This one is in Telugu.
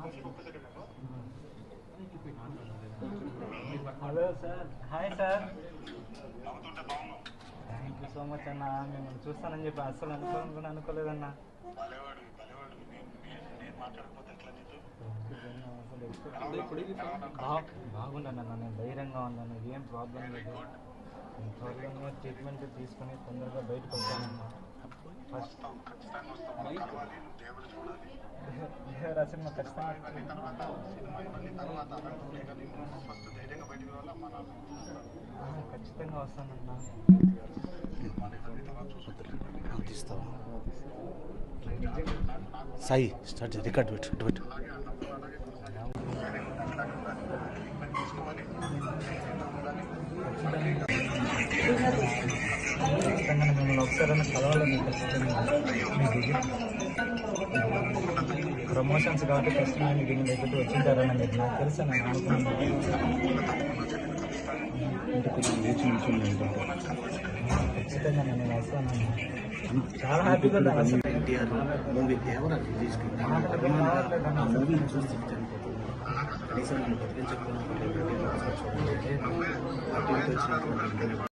Hello sir, hi sir. Thank you so much అన్న. మిమ్మల్ని చూస్తానని చెప్పి అస్సలు అనుకోలేదన్నా. బాగున్నాను, నేను ధైర్యంగా ఉన్నాను, ఏం ప్రాబ్లం లేదు. త్వరగా ట్రీట్మెంట్ తీసుకుని తొందరగా బయటకు వస్తానన్నా. ఫస్ట్ సినిమా ఖచ్చితంగా వస్తానన్నా. సాయి స్టార్ట్ రికార్డ్ పెట్టు. ఖచ్చితంగా మిమ్మల్ని ఒకసారైనా కలవాలని ఖచ్చితంగా. ప్రమోషన్స్ కాబట్టి ఖచ్చితంగా మీకు మీ దగ్గరికి వచ్చింటారని మీరు నాకు తెలుసు, నేను అనుకున్నాను. ఖచ్చితంగా నేను వస్తాను. చాలా హ్యాపీగా NTR movie Devara release movie చూసి కనీసం నేను బతికించకపోయినా